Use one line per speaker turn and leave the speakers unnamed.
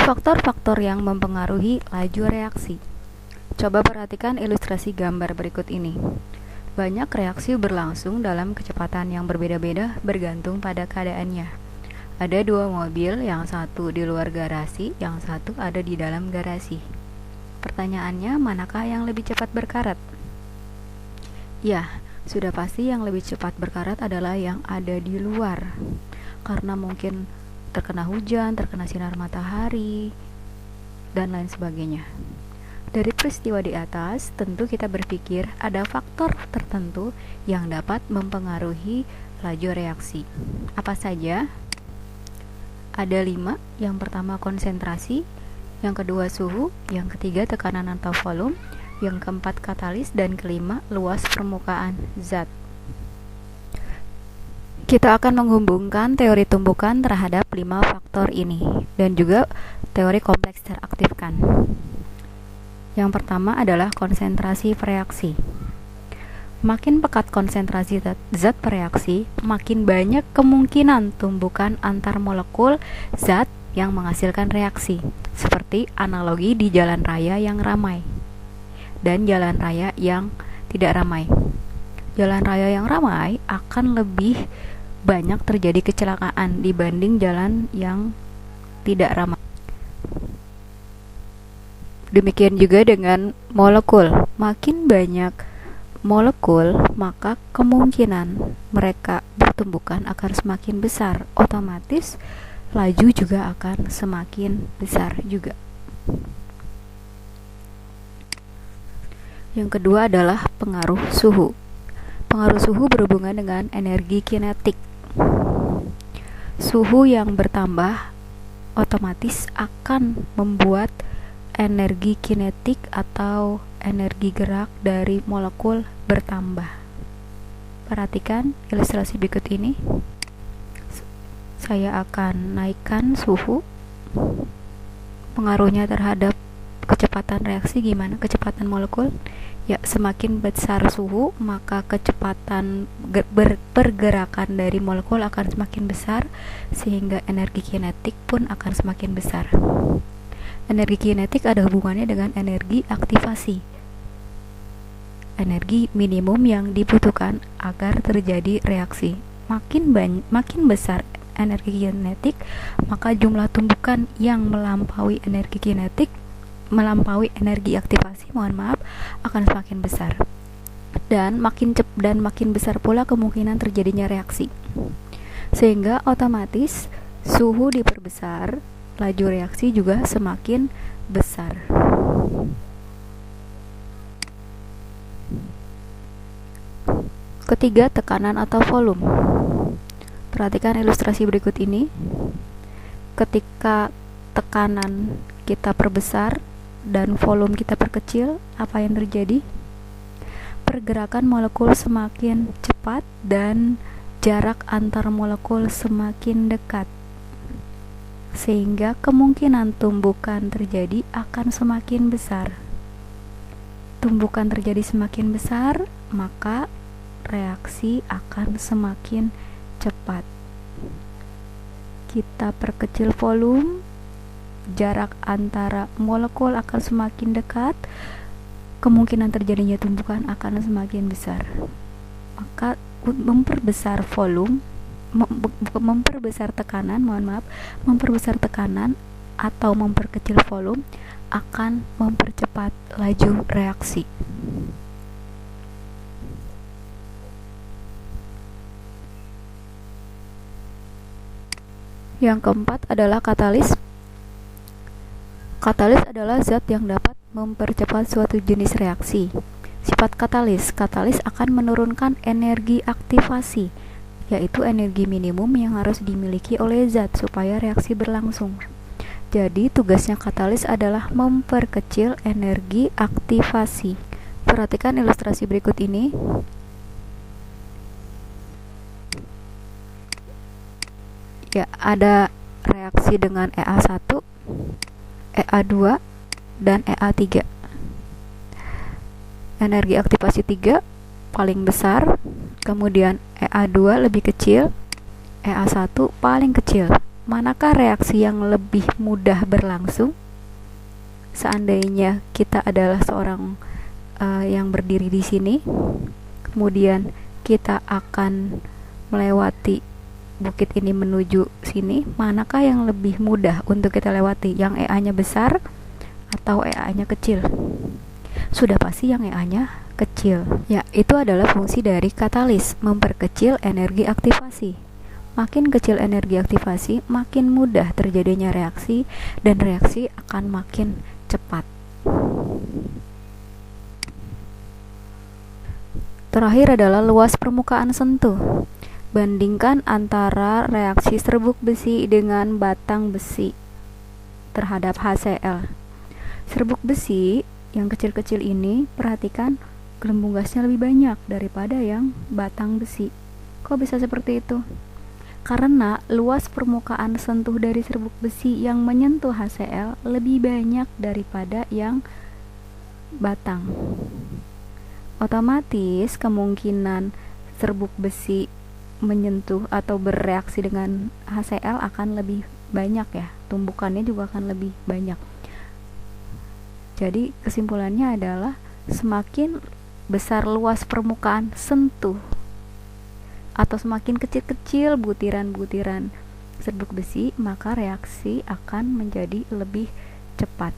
Faktor-faktor yang mempengaruhi laju reaksi. Coba perhatikan ilustrasi gambar berikut ini. Banyak reaksi berlangsung dalam kecepatan yang berbeda-beda bergantung pada keadaannya. Ada dua mobil, yang satu di luar garasi, yang satu ada di dalam garasi. Pertanyaannya, manakah yang lebih cepat berkarat? Ya, sudah pasti yang lebih cepat berkarat adalah yang ada di luar. Karena mungkin terkena hujan, terkena sinar matahari, dan lain sebagainya. Dari peristiwa di atas, tentu kita berpikir ada faktor tertentu yang dapat mempengaruhi laju reaksi. Apa saja? Ada 5. Yang pertama konsentrasi, yang kedua suhu, yang ketiga tekanan atau volume, yang keempat katalis, dan kelima luas permukaan zat. Kita akan menghubungkan teori tumbukan terhadap 5 faktor ini dan juga teori kompleks teraktifkan. Yang pertama adalah konsentrasi reaksi. Makin pekat konsentrasi zat bereaksi, makin banyak kemungkinan tumbukan antar molekul zat yang menghasilkan reaksi, seperti analogi di jalan raya yang ramai dan jalan raya yang tidak ramai. Jalan raya yang ramai akan lebih banyak terjadi kecelakaan dibanding jalan yang tidak ramai. Demikian juga dengan molekul. Makin banyak molekul, maka kemungkinan mereka bertumbukan akan semakin besar. Otomatis laju juga akan semakin besar juga. Yang kedua adalah pengaruh suhu. Pengaruh suhu berhubungan dengan energi kinetik. Suhu yang bertambah otomatis akan membuat energi kinetik atau energi gerak dari molekul bertambah. Perhatikan ilustrasi berikut ini. Saya akan naikkan suhu. Pengaruhnya terhadap kecepatan reaksi gimana? Kecepatan molekul? Ya, semakin besar suhu, maka kecepatan pergerakan dari molekul akan semakin besar, sehingga energi kinetik pun akan semakin besar. Energi kinetik ada hubungannya dengan energi aktivasi. Energi minimum yang dibutuhkan agar terjadi reaksi. Makin besar energi kinetik, maka jumlah tumbukan yang melampaui energi kinetik, melampaui energi aktivasi, akan semakin besar. Dan makin besar pula kemungkinan terjadinya reaksi. Sehingga otomatis suhu diperbesar, laju reaksi juga semakin besar. Ketiga, tekanan atau volume. Perhatikan ilustrasi berikut ini. Ketika tekanan kita perbesar dan volume kita perkecil, apa yang terjadi? Pergerakan molekul semakin cepat dan jarak antar molekul semakin dekat, sehingga kemungkinan tumbukan terjadi akan semakin besar. Tumbukan terjadi semakin besar, maka reaksi akan semakin cepat. Kita perkecil volume, jarak antara molekul akan semakin dekat, kemungkinan terjadinya tumbukan akan semakin besar. Maka memperbesar volume, memperbesar tekanan atau memperkecil volume akan mempercepat laju reaksi. Yang keempat adalah katalis. Katalis adalah zat yang dapat mempercepat suatu jenis reaksi. Sifat katalis akan menurunkan energi aktivasi, yaitu energi minimum yang harus dimiliki oleh zat supaya reaksi berlangsung. Jadi tugasnya katalis adalah memperkecil energi aktivasi. Perhatikan ilustrasi berikut ini. Ya, ada reaksi dengan EA1, EA2, dan EA3. Energi aktivasi 3 paling besar, kemudian EA2 lebih kecil, EA1 paling kecil. manakah reaksi yang lebih mudah berlangsung? Seandainya kita adalah seorang yang berdiri di sini, kemudian kita akan melewati bukit ini menuju sini, manakah yang lebih mudah untuk kita lewati? Yang EA-nya besar atau EA-nya kecil? Sudah pasti yang EA-nya kecil. Ya, itu adalah fungsi dari katalis, memperkecil energi aktivasi. Makin kecil energi aktivasi, makin mudah terjadinya reaksi, dan reaksi akan makin cepat. Terakhir adalah luas permukaan sentuh. Bandingkan antara reaksi serbuk besi dengan batang besi terhadap HCl. Serbuk besi yang kecil-kecil ini, perhatikan gelembung gasnya lebih banyak daripada yang batang besi. Kok bisa seperti itu? Karena luas permukaan sentuh dari serbuk besi yang menyentuh HCl lebih banyak daripada yang batang. Otomatis kemungkinan serbuk besi menyentuh atau bereaksi dengan HCl akan lebih banyak ya, tumbukannya juga akan lebih banyak. Jadi kesimpulannya adalah semakin besar luas permukaan sentuh atau semakin kecil-kecil butiran-butiran serbuk besi, maka reaksi akan menjadi lebih cepat.